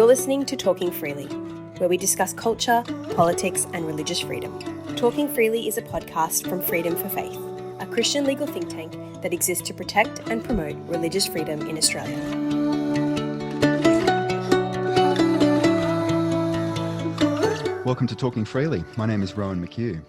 You're listening to Talking Freely, where we discuss culture, politics, and religious freedom. Talking Freely is a podcast from Freedom for Faith, a Christian legal think tank that exists to protect and promote religious freedom in Australia. Welcome to Talking Freely. My name is Rowan McHugh.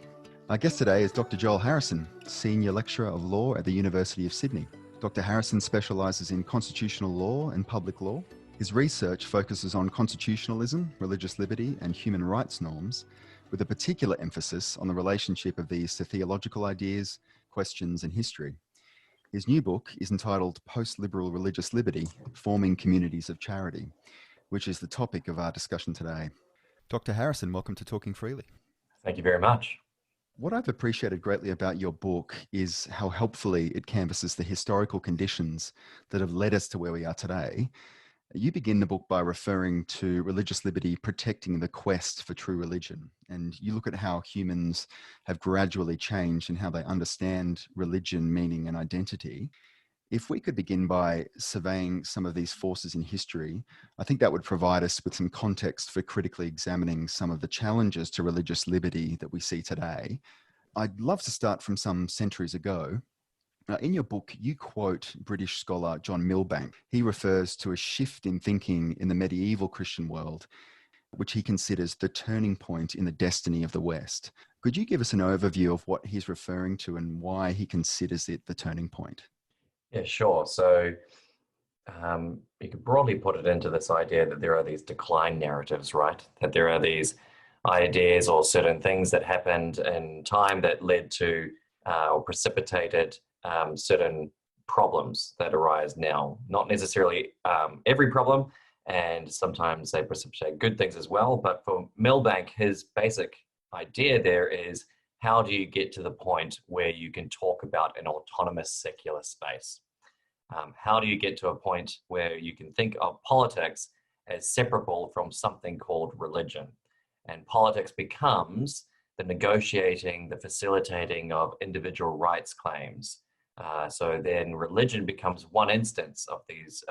Our guest today is Dr. Joel Harrison, Senior Lecturer of Law at the University of Sydney. Dr. Harrison specialises in constitutional law and public law. His research focuses on constitutionalism, religious liberty, and human rights norms, with a particular emphasis on the relationship of these to theological ideas, questions, and history. His new book is entitled Post-Liberal Religious Liberty, Forming Communities of Charity, which is the topic of our discussion today. Dr. Harrison, welcome to Talking Freely. Thank you very much. What I've appreciated greatly about your book is how helpfully it canvasses the historical conditions that have led us to where we are today. You begin the book by referring to religious liberty protecting the quest for true religion. And you look at how humans have gradually changed and how they understand religion, meaning, and identity. If we could begin by surveying some of these forces in history, I think that would provide us with some context for critically examining some of the challenges to religious liberty that we see today. I'd love to start from some centuries ago. In your book, you quote British scholar John Milbank. He refers to a shift in thinking in the medieval Christian world, which he considers the turning point in the destiny of the West. Could you give us an overview of what he's referring to and why he considers it the turning point? Yeah, sure. So you could broadly put it into this idea that there are these decline narratives, right? That there are these ideas or certain things that happened in time that led to or precipitated certain problems that arise now. Not necessarily every problem, and sometimes they precipitate good things as well. But for Milbank, his basic idea there is, how do you get to the point where you can talk about an autonomous secular space? How do you get to a point where you can think of politics as separable from something called religion? And politics becomes the negotiating, the facilitating of individual rights claims. So then religion becomes one instance of these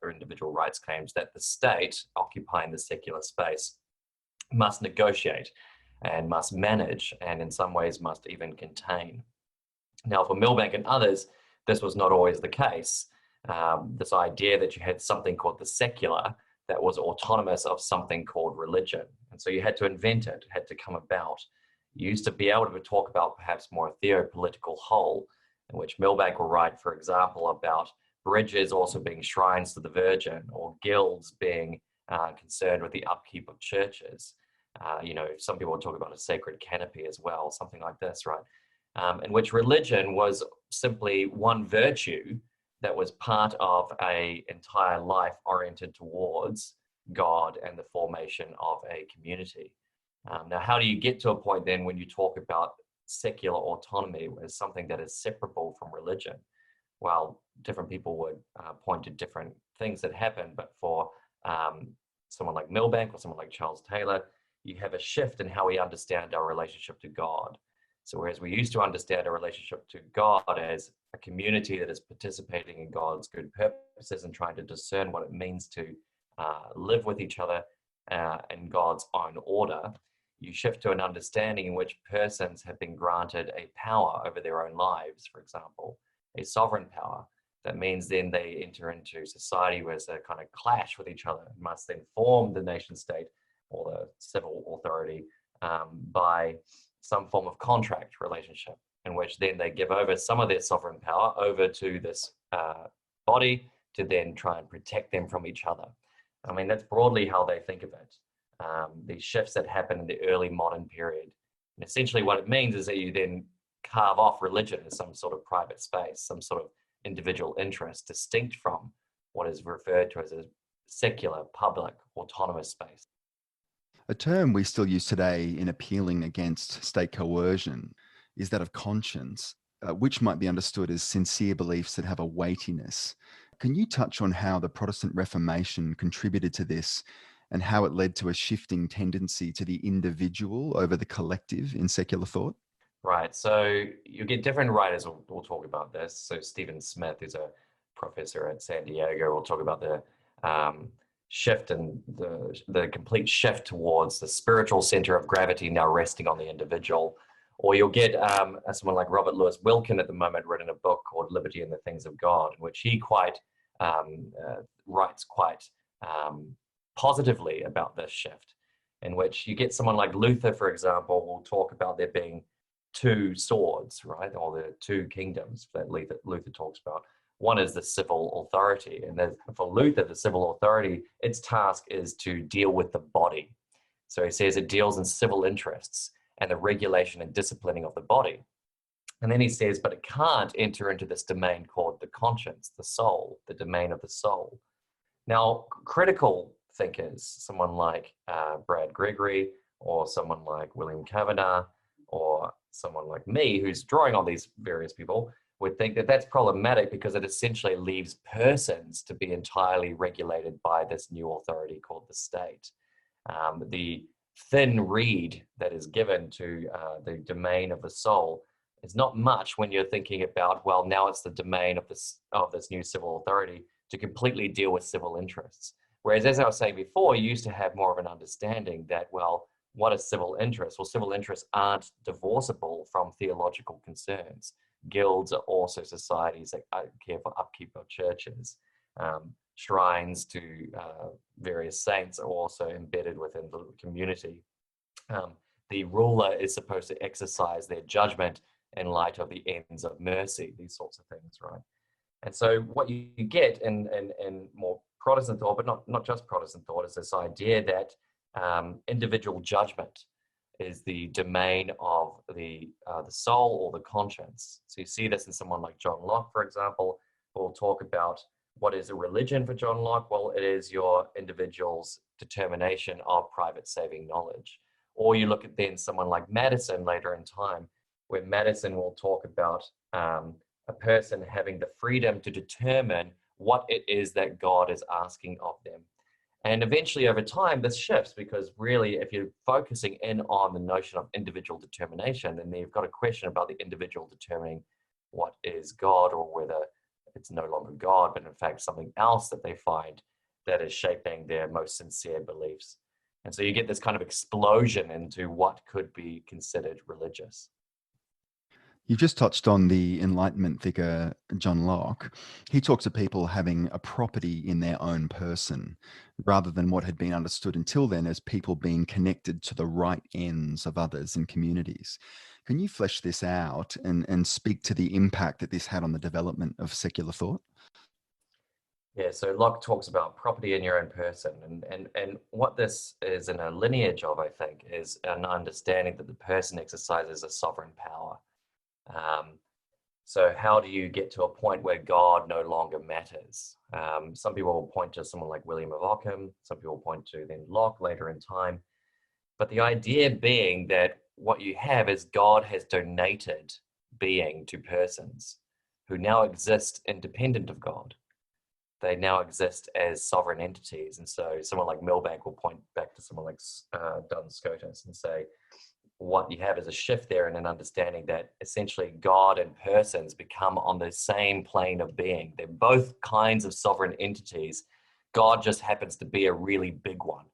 individual rights claims that the state, occupying the secular space, must negotiate and must manage, and in some ways must even contain. Now, for Milbank and others, this was not always the case. This idea that you had something called the secular that was autonomous of something called religion. And so you had to invent it, had to come about. You used to be able to talk about perhaps more a theopolitical whole, in which Milbank will write, for example, about bridges also being shrines to the Virgin, or guilds being concerned with the upkeep of churches. Some people talk about a sacred canopy as well, something like this, right? In which religion was simply one virtue that was part of an entire life oriented towards God and the formation of a community. Now, how do you get to a point then when you talk about secular autonomy as something that is separable from religion? Well, different people would point to different things that happen, but for someone like Milbank or someone like Charles Taylor, you have a shift in how we understand our relationship to God. So whereas we used to understand our relationship to God as a community that is participating in God's good purposes and trying to discern what it means to live with each other in God's own order, you shift to an understanding in which persons have been granted a power over their own lives, for example, a sovereign power. That means then they enter into society where there's a kind of clash with each other, must then form the nation state or the civil authority by some form of contract relationship, in which then they give over some of their sovereign power over to this body to then try and protect them from each other. I mean, that's broadly how they think of it. These shifts that happen in the early modern period. And essentially what it means is that you then carve off religion as some sort of private space, some sort of individual interest distinct from what is referred to as a secular, public, autonomous space. A term we still use today in appealing against state coercion is that of conscience, which might be understood as sincere beliefs that have a weightiness. Can you touch on how the Protestant Reformation contributed to this and how it led to a shifting tendency to the individual over the collective in secular thought? Right. So you get different writers will talk about this. So Stephen Smith is a professor at San Diego. We'll talk about the shift and the complete shift towards the spiritual center of gravity now resting on the individual. Or you'll get someone like Robert Louis Wilkin at the moment written a book called Liberty and the Things of God, in which he writes quite positively about this shift, in which you get someone like Luther, for example, will talk about there being two swords, right? Or the two kingdoms that Luther talks about. One is the civil authority. And for Luther, the civil authority, its task is to deal with the body. So he says it deals in civil interests and the regulation and disciplining of the body. And then he says, but it can't enter into this domain called the conscience, the soul, the domain of the soul. Now, critical thinkers, someone like Brad Gregory, or someone like William Kavanagh, or someone like me, who's drawing on these various people, would think that that's problematic because it essentially leaves persons to be entirely regulated by this new authority called the state. The thin reed that is given to the domain of the soul is not much when you're thinking about, well, now it's the domain of this new civil authority to completely deal with civil interests. Whereas, as I was saying before, you used to have more of an understanding that, well, what is civil interest? Well, civil interests aren't divorceable from theological concerns. Guilds are also societies that care for upkeep of churches. Shrines to various saints are also embedded within the community. The ruler is supposed to exercise their judgment in light of the ends of mercy, these sorts of things, right? And so what you get in more Protestant thought, but not just Protestant thought, is this idea that individual judgment is the domain of the soul or the conscience. So you see this in someone like John Locke, for example, who will talk about what is a religion for John Locke. Well, it is your individual's determination of private saving knowledge. Or you look at then someone like Madison later in time, where Madison will talk about a person having the freedom to determine what it is that God is asking of them. And eventually over time, this shifts, because really, if you're focusing in on the notion of individual determination, then you've got a question about the individual determining what is God, or whether it's no longer God, but in fact something else that they find that is shaping their most sincere beliefs. And so you get this kind of explosion into what could be considered religious. You've just touched on the Enlightenment figure, John Locke. He talks of people having a property in their own person, rather than what had been understood until then as people being connected to the right ends of others and communities. Can you flesh this out and speak to the impact that this had on the development of secular thought? Yeah, so Locke talks about property in your own person. And what this is in a lineage of, I think, is an understanding that the person exercises a sovereign power. So how do you get to a point where God no longer matters? Some people will point to someone like William of Ockham. Some people point to then Locke later in time. But the idea being that what you have is God has donated being to persons who now exist independent of God. They now exist as sovereign entities. And so someone like Milbank will point back to someone like Duns Scotus and say, what you have is a shift there in an understanding that essentially God and persons become on the same plane of being. They're both kinds of sovereign entities. God just happens to be a really big one.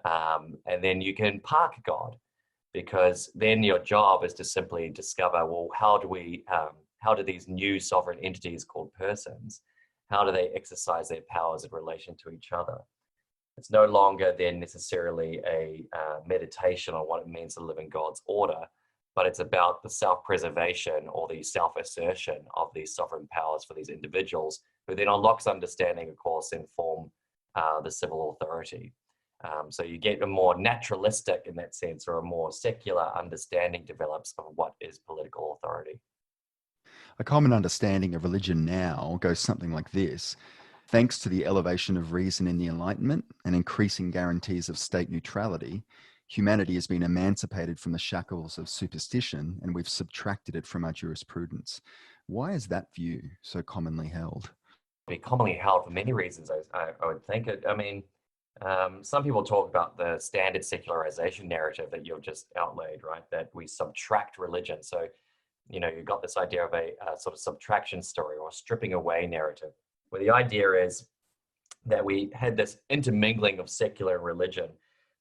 And then you can park God, because then your job is to simply discover, well, how do these new sovereign entities called persons, how do they exercise their powers in relation to each other? It's no longer then necessarily a meditation on what it means to live in God's order, but it's about the self-preservation or the self-assertion of these sovereign powers for these individuals, who then on Locke's understanding, of course, inform the civil authority. So you get a more naturalistic, in that sense, or a more secular understanding develops of what is political authority. A common understanding of religion now goes something like this. Thanks to the elevation of reason in the Enlightenment and increasing guarantees of state neutrality, humanity has been emancipated from the shackles of superstition, and we've subtracted it from our jurisprudence. Why is that view so commonly held? Be commonly held for many reasons, I would think. Some people talk about the standard secularization narrative that you've just outlaid, right? That we subtract religion. So, you've got this idea of a sort of subtraction story or stripping away narrative, where the idea is that we had this intermingling of secular and religion.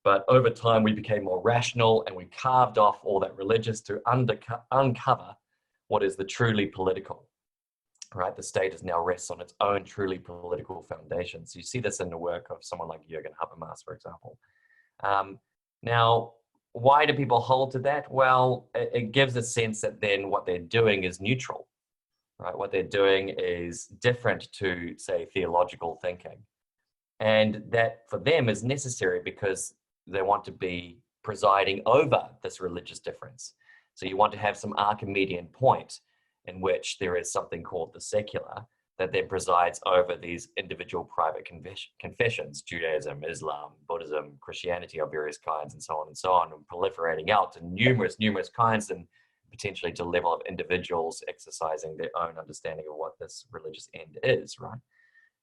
But over time, we became more rational and we carved off all that religious to uncover what is the truly political, right? The state is now rests on its own truly political foundations. You see this in the work of someone like Jürgen Habermas, for example. Now, why do people hold to that? Well, it gives a sense that then what they're doing is neutral, right? What they're doing is different to, say, theological thinking. And that for them is necessary because they want to be presiding over this religious difference. So you want to have some Archimedean point in which there is something called the secular that then presides over these individual private confessions, Judaism, Islam, Buddhism, Christianity of various kinds, and so on, and proliferating out to numerous kinds, and potentially to the level of individuals exercising their own understanding of what this religious end is, right?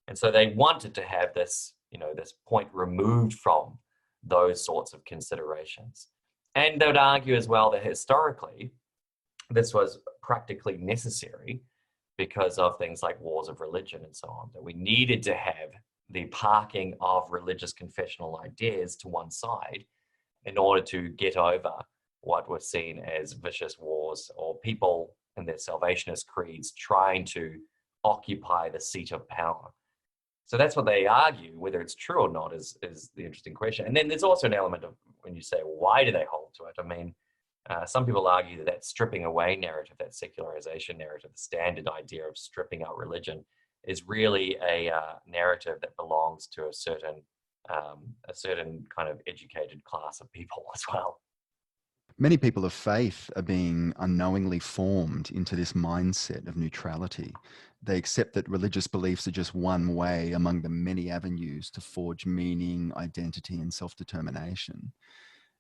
And so they wanted to have this, this point removed from those sorts of considerations. And they would argue as well that historically, this was practically necessary because of things like wars of religion and so on, that we needed to have the parking of religious confessional ideas to one side in order to get over what was seen as vicious wars or people in their salvationist creeds trying to occupy the seat of power. So that's what they argue. Whether it's true or not is the interesting question. And then there's also an element of when you say, why do they hold to it? I mean, some people argue that stripping away narrative, that secularization narrative, the standard idea of stripping out religion, is really a narrative that belongs to a certain kind of educated class of people as well. Many people of faith are being unknowingly formed into this mindset of neutrality. They accept that religious beliefs are just one way among the many avenues to forge meaning, identity, and self-determination.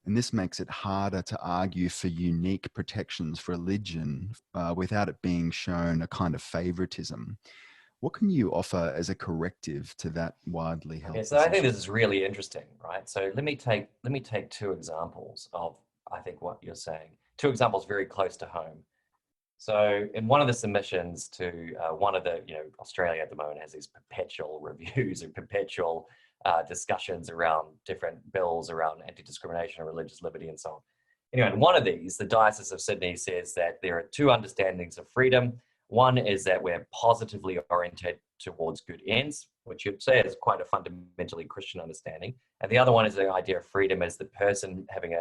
And this makes it harder to argue for unique protections for religion without it being shown a kind of favoritism. What can you offer as a corrective to that widely held position? I think position? this is really interesting, right? So let me take two examples of, I think, what you're saying. Two examples very close to home. So in one of the submissions to one of the, Australia at the moment has these perpetual reviews and perpetual discussions around different bills around anti-discrimination and religious liberty and so on. Anyway, in one of these, the Diocese of Sydney says that there are two understandings of freedom. One is that we're positively oriented towards good ends, which you'd say is quite a fundamentally Christian understanding. And the other one is the idea of freedom as the person having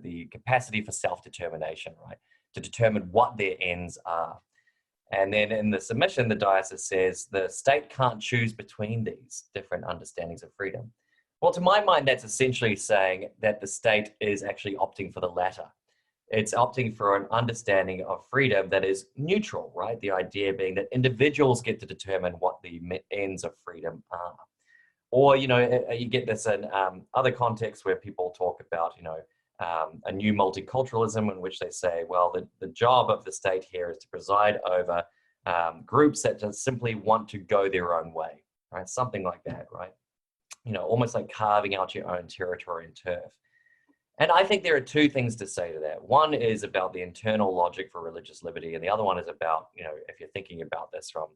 the capacity for self-determination, right? To determine what their ends are. And then in the submission, the diocese says the state can't choose between these different understandings of freedom. Well, to my mind, that's essentially saying that the state is actually opting for the latter. It's opting for an understanding of freedom that is neutral, right? The idea being that individuals get to determine what the ends of freedom are. Or, you get this in other contexts where people talk about, a new multiculturalism in which they say, well, the job of the state here is to preside over groups that just simply want to go their own way, right? Something like that, right? Almost like carving out your own territory and turf. And I think there are two things to say to that. One is about the internal logic for religious liberty, and the other one is about, if you're thinking about this from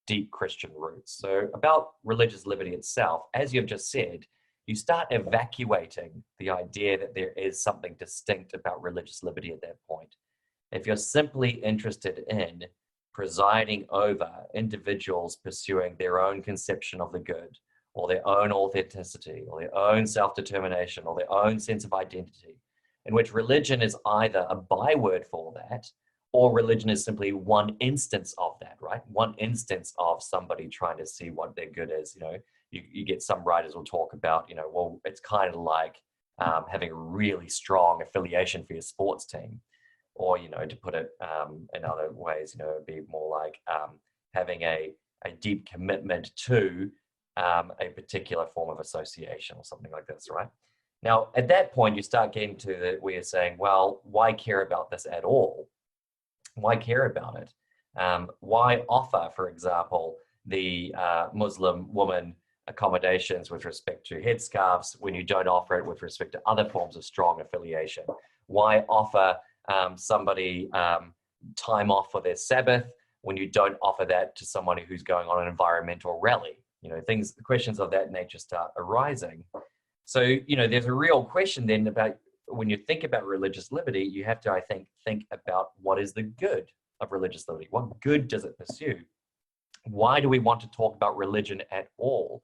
deep Christian roots. So about religious liberty itself, as you've just said, you start evacuating the idea that there is something distinct about religious liberty at that point. If you're simply interested in presiding over individuals pursuing their own conception of the good, or their own authenticity, or their own self-determination, or their own sense of identity, in which religion is either a byword for that, or religion is simply one instance of that, right? One instance of somebody trying to see what their good is, You get some writers will talk about, well, it's kind of like having a really strong affiliation for your sports team. Or, to put it in other ways, it'd be more like having a deep commitment to a particular form of association or something like this, right? Now, at that point, you start getting to where you're saying, well, why care about this at all? Why care about it? Why offer, for example, the Muslim woman accommodations with respect to headscarves when you don't offer it with respect to other forms of strong affiliation? Why offer somebody time off for their Sabbath when you don't offer that to someone who's going on an environmental rally, questions of that nature start arising. So, there's a real question then about when you think about religious liberty, you have to, I think about what is the good of religious liberty? What good does it pursue? Why do we want to talk about religion at all?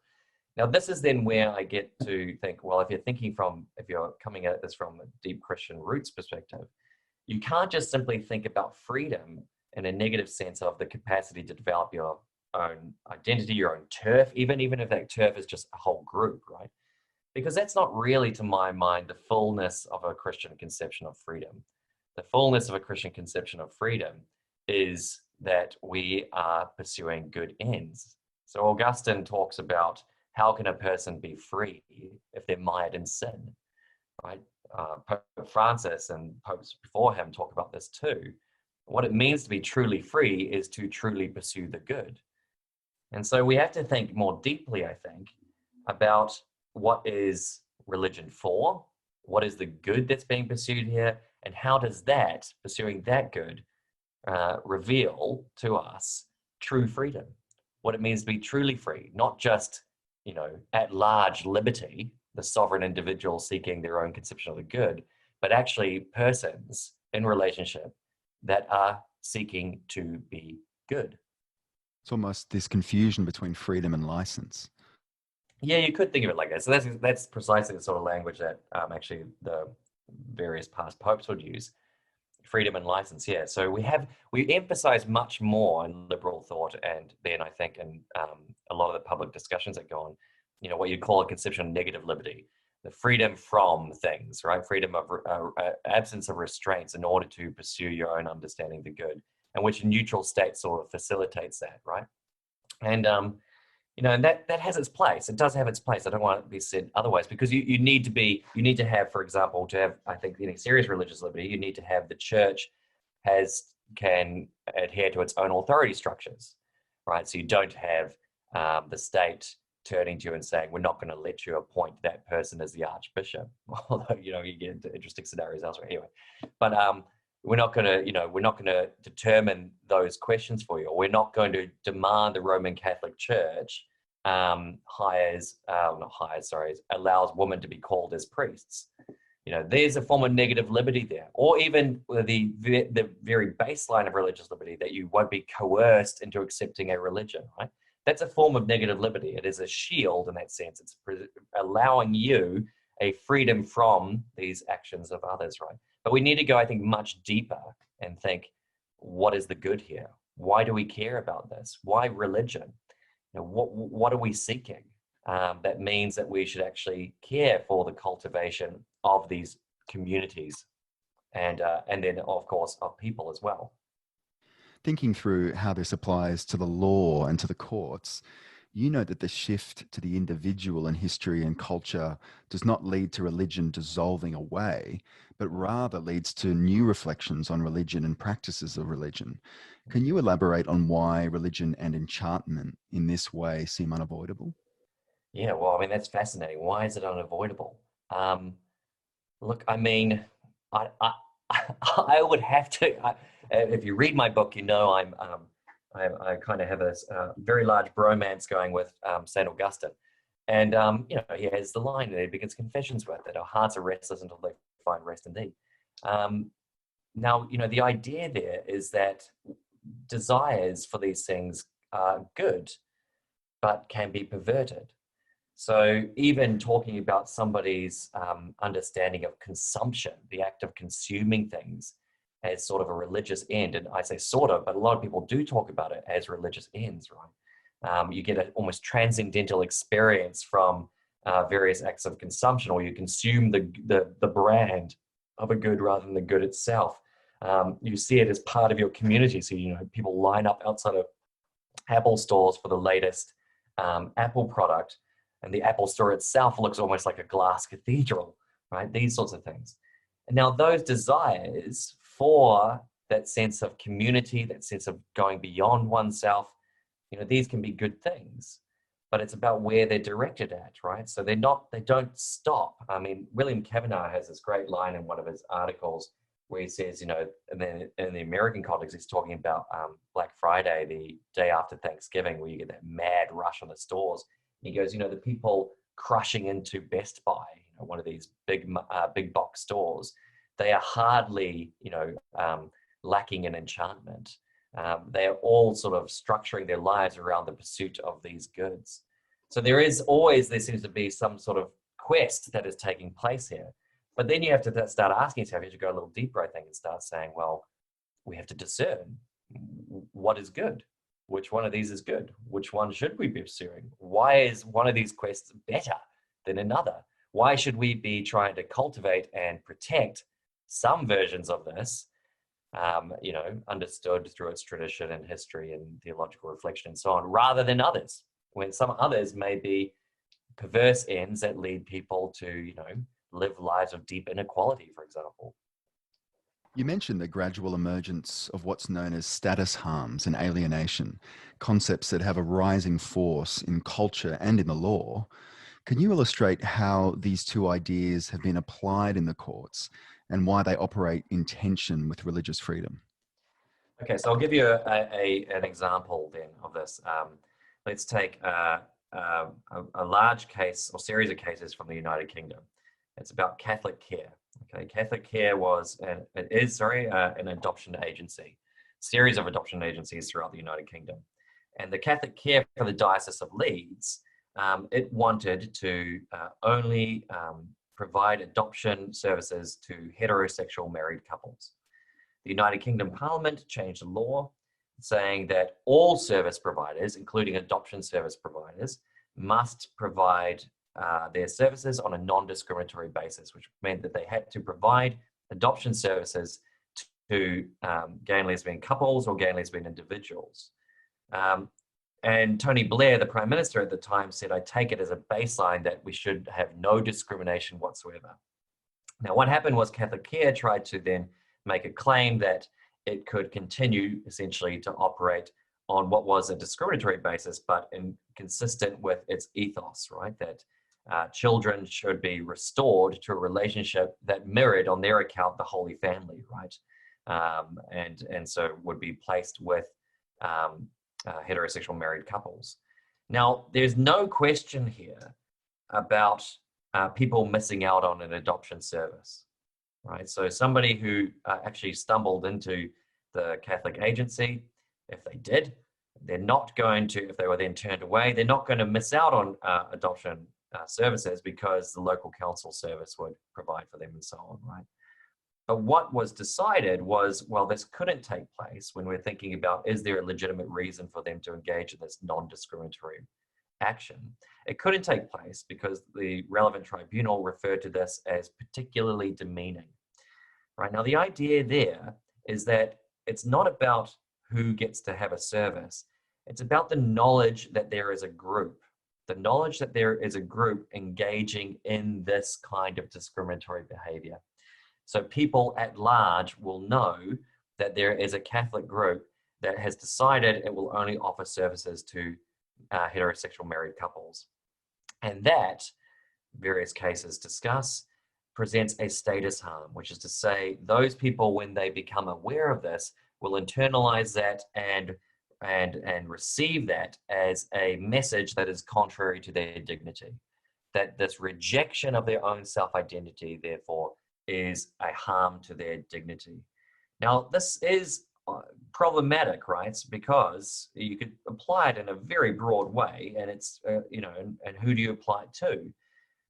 Now, this is then where I get to think, well, if you're coming at this from a deep Christian roots perspective, you can't just simply think about freedom in a negative sense of the capacity to develop your own identity, your own turf, even if that turf is just a whole group, right? Because that's not really, to my mind, the fullness of a Christian conception of freedom. The fullness of a Christian conception of freedom is that we are pursuing good ends. So Augustine talks about how can a person be free if they're mired in sin, right? Pope Francis and popes before him talk about this too. What it means to be truly free is to truly pursue the good. And so we have to think more deeply, I think, about what is religion for, what is the good that's being pursued here, and how does that, pursuing that good, reveal to us true freedom, what it means to be truly free, not just, at large liberty, the sovereign individual seeking their own conception of the good, but actually persons in relationship that are seeking to be good. It's almost this confusion between freedom and license. Yeah, you could think of it like that. So that's precisely the sort of language that actually the various past popes would use. Freedom and license, yeah. So we emphasize much more in liberal thought, and then I think in a lot of the public discussions that go on, what you'd call a conception of negative liberty, the freedom from things, right? Freedom of absence of restraints in order to pursue your own understanding of the good, and which a neutral state sort of facilitates that, right? And and that has its place. It does have its place. I don't want it to be said otherwise, because you need to have, for example, to have, I think, serious religious liberty, you need to have the church can adhere to its own authority structures, right? So you don't have the state turning to you and saying, we're not going to let you appoint that person as the archbishop, although, you get into interesting scenarios elsewhere anyway. But we're not going to determine those questions for you. Or we're not going to demand the Roman Catholic Church allows women to be called as priests. There's a form of negative liberty there, or even the very baseline of religious liberty, that you won't be coerced into accepting a religion, right? That's a form of negative liberty. It is a shield in that sense. It's allowing you a freedom from these actions of others, right? But we need to go, I think, much deeper and think, what is the good here? Why do we care about this? Why religion? What are we seeking? That means that we should actually care for the cultivation of these communities, and then, of course, of people as well. Thinking through how this applies to the law and to the courts, you note that the shift to the individual in history and culture does not lead to religion dissolving away, but rather leads to new reflections on religion and practices of religion. Can you elaborate on why religion and enchantment in this way seem unavoidable? Yeah, well, that's fascinating. Why is it unavoidable? Look, I would have to. If you read my book, I kind of have a very large bromance going with Saint Augustine, and he has the line that he begins Confessions with, that our hearts are restless until they find rest in Thee. Now, the idea there is that desires for these things are good, but can be perverted. So even talking about somebody's understanding of consumption, the act of consuming things as sort of a religious end, and I say sort of, but a lot of people do talk about it as religious ends, right? You get an almost transcendental experience from various acts of consumption, or you consume the brand of a good rather than the good itself. You see it as part of your community. So, people line up outside of Apple stores for the latest Apple product, and the Apple store itself looks almost like a glass cathedral, right? These sorts of things. And now those desires for that sense of community, that sense of going beyond oneself, these can be good things, but it's about where they're directed at, right? So they don't stop. William Kavanagh has this great line in one of his articles where he says, and then in the American context, he's talking about Black Friday, the day after Thanksgiving, where you get that mad rush on the stores. And he goes, the people crushing into Best Buy, one of these big box stores, they are hardly, lacking in enchantment. They are all sort of structuring their lives around the pursuit of these goods. So there seems to be some sort of quest that is taking place here. But then you have to start asking yourself, you have to go a little deeper, I think, and start saying, well, we have to discern what is good. Which one of these is good? Which one should we be pursuing? Why is one of these quests better than another? Why should we be trying to cultivate and protect some versions of this, understood through its tradition and history and theological reflection and so on, rather than others, when some others may be perverse ends that lead people to, live lives of deep inequality, for example. You mentioned the gradual emergence of what's known as status harms and alienation, concepts that have a rising force in culture and in the law. Can you illustrate how these two ideas have been applied in the courts and why they operate in tension with religious freedom? Okay, so I'll give you an example then of this. Let's take a large case or series of cases from the United Kingdom. It's about Catholic Care. Okay, Catholic Care is an adoption agency, series of adoption agencies throughout the United Kingdom. And the Catholic Care for the Diocese of Leeds, it wanted to only provide adoption services to heterosexual married couples. The United Kingdom Parliament changed the law saying that all service providers, including adoption service providers, must provide their services on a non-discriminatory basis, which meant that they had to provide adoption services to gay and lesbian couples or gay and lesbian individuals. And Tony Blair, the Prime Minister at the time, said, I take it as a baseline that we should have no discrimination whatsoever. Now, what happened was Catholic Care tried to then make a claim that it could continue essentially to operate on what was a discriminatory basis, but consistent with its ethos, right? That children should be restored to a relationship that mirrored on their account the Holy Family, right? And so would be placed with heterosexual married couples. Now, there's no question here about people missing out on an adoption service, right? So somebody who actually stumbled into the Catholic agency, if they did, they're not going to, if they were then turned away, they're not going to miss out on adoption services because the local council service would provide for them and so on, right? But what was decided was, well, this couldn't take place when we're thinking about, is there a legitimate reason for them to engage in this non-discriminatory action? It couldn't take place because the relevant tribunal referred to this as particularly demeaning, right? Now, the idea there is that it's not about who gets to have a service. It's about the knowledge that there is a group, the knowledge that there is a group engaging in this kind of discriminatory behavior. So people at large will know that there is a Catholic group that has decided it will only offer services to heterosexual married couples. And that, various cases discuss, presents a status harm, which is to say those people, when they become aware of this, will internalize that and receive that as a message that is contrary to their dignity. That this rejection of their own self-identity, therefore, is a harm to their dignity. Now, this is problematic, right? Because you could apply it in a very broad way, and it's, and who do you apply it to?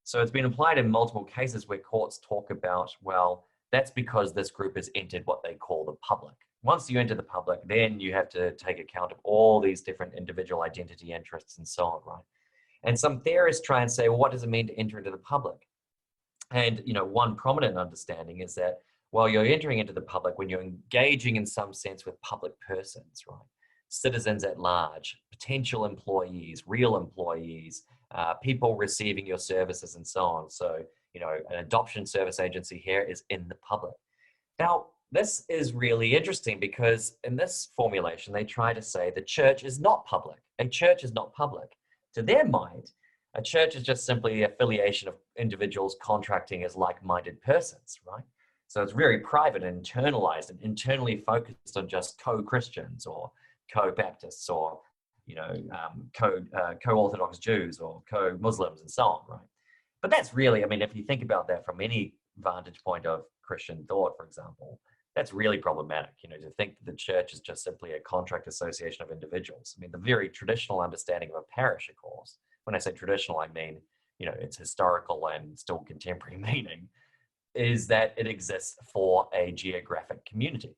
So it's been applied in multiple cases where courts talk about, well, that's because this group has entered what they call the public. Once you enter the public, then you have to take account of all these different individual identity interests and so on, right? And some theorists try and say, well, what does it mean to enter into the public? And, one prominent understanding is that, well, you're entering into the public when you're engaging in some sense with public persons, right? Citizens at large, potential employees, real employees, people receiving your services and so on. So, an adoption service agency here is in the public. Now, this is really interesting because in this formulation, they try to say the church is not public. A church is not public. To their mind, a church is just simply the affiliation of individuals contracting as like-minded persons, right? So it's very private and internalized and internally focused on just co-Christians or co-Baptists or, co-Orthodox Jews or co-Muslims and so on, right? But that's really, I mean, if you think about that from any vantage point of Christian thought, for example, that's really problematic, to think that the church is just simply a contract association of individuals. I mean, the very traditional understanding of a parish, of course, when I say traditional, I mean, its historical and still contemporary meaning, is that it exists for a geographic community,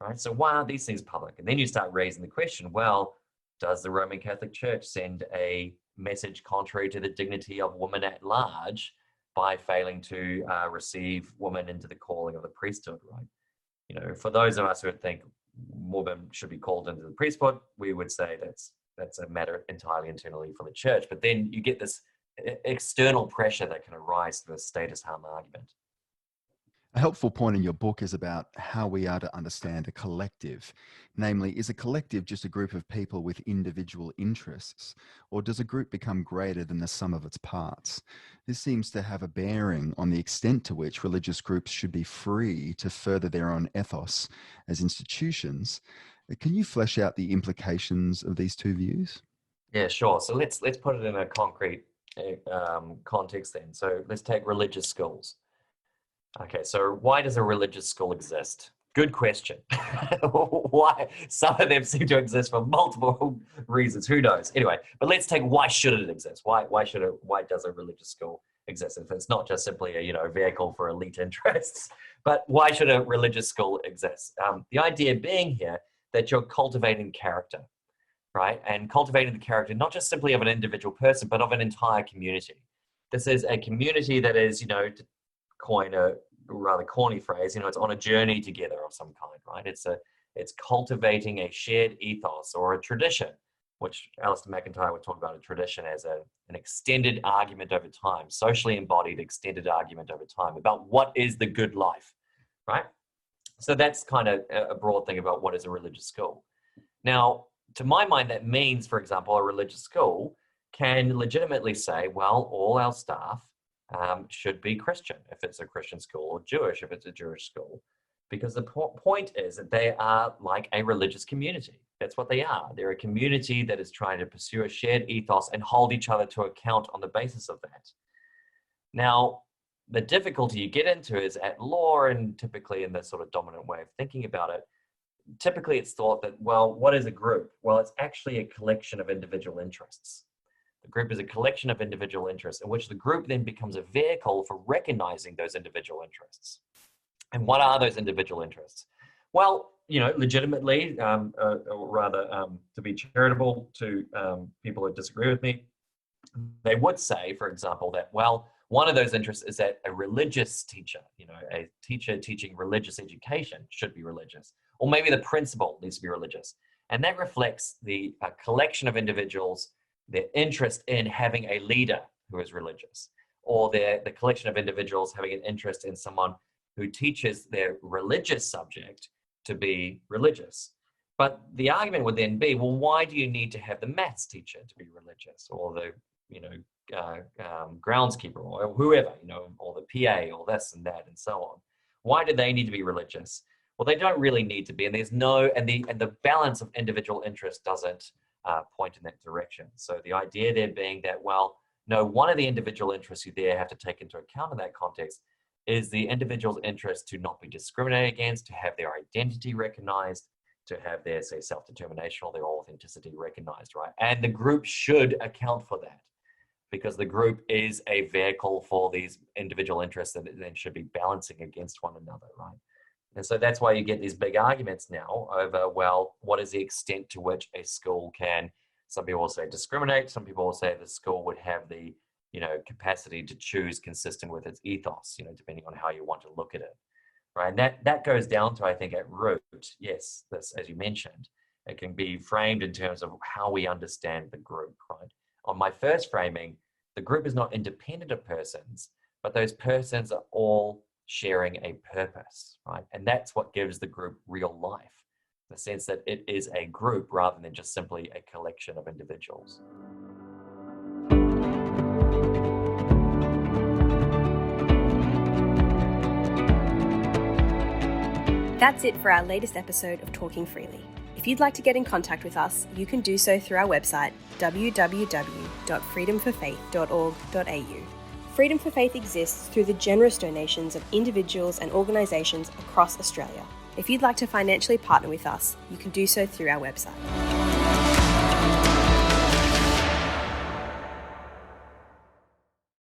right? So why aren't these things public? And then you start raising the question, well, does the Roman Catholic Church send a message contrary to the dignity of women at large by failing to receive women into the calling of the priesthood, right? For those of us who think women should be called into the priesthood, we would say that's a matter entirely internally for the church. But then you get this external pressure that can arise to the status harm argument. A helpful point in your book is about how we are to understand a collective. Namely, is a collective just a group of people with individual interests, or does a group become greater than the sum of its parts? This seems to have a bearing on the extent to which religious groups should be free to further their own ethos as institutions. Can you flesh out the implications of these two views? Yeah, sure. So let's put it in a concrete context then. So let's take religious schools. Okay, so why does a religious school exist? Good question. Why? Some of them seem to exist for multiple reasons. Who knows? Anyway, but let's take why should it exist? Why does a religious school exist? If it's not just simply a vehicle for elite interests, but why should a religious school exist? The idea being here that you're cultivating character, right? And cultivating the character not just simply of an individual person, but of an entire community. This is a community that is, to coin a rather corny phrase, it's on a journey together of some kind, right? It's cultivating a shared ethos or a tradition, which Alistair McIntyre would talk about a tradition as an extended argument over time, socially embodied extended argument over time about what is the good life, right? So that's kind of a broad thing about what is a religious school. Now, to my mind, that means, for example, a religious school can legitimately say, well, all our staff should be Christian if it's a Christian school, or Jewish if it's a Jewish school, because the point is that they are like a religious community. That's what they are. They're a community that is trying to pursue a shared ethos and hold each other to account on the basis of that. Now, the difficulty you get into is at law, and typically in the sort of dominant way of thinking about it, typically it's thought that, well, what is a group? Well, it's actually a collection of individual interests. The group is a collection of individual interests in which the group then becomes a vehicle for recognizing those individual interests. And what are those individual interests? Well, legitimately, or rather to be charitable to people who disagree with me, they would say, for example, that, well, one of those interests is that a religious teacher, a teacher teaching religious education should be religious, or maybe the principal needs to be religious. And that reflects the collection of individuals, their interest in having a leader who is religious, or the collection of individuals having an interest in someone who teaches their religious subject to be religious. But the argument would then be, well, why do you need to have the maths teacher to be religious, or the groundskeeper, or whoever, or the PA, or this and that and so on? Why do they need to be religious? Well, they don't really need to be, and the balance of individual interest doesn't point in that direction. So the idea there being that, well, no, one of the individual interests you there have to take into account in that context is the individual's interest to not be discriminated against, to have their identity recognized, to have their, say, self-determination or their authenticity recognized, right? And the group should account for that, because the group is a vehicle for these individual interests that then should be balancing against one another, right? And so that's why you get these big arguments now over, well, what is the extent to which a school can, some people will say discriminate, some people will say the school would have the, capacity to choose consistent with its ethos, depending on how you want to look at it, right? And that goes down to, I think, at root, yes, this, as you mentioned, it can be framed in terms of how we understand the group, right? On my first framing, the group is not independent of persons, but those persons are all sharing a purpose, right? And that's what gives the group real life, the sense that it is a group rather than just simply a collection of individuals. That's it for our latest episode of Talking Freely. If you'd like to get in contact with us, you can do so through our website, www.freedomforfaith.org.au. Freedom for Faith exists through the generous donations of individuals and organisations across Australia. If you'd like to financially partner with us, you can do so through our website.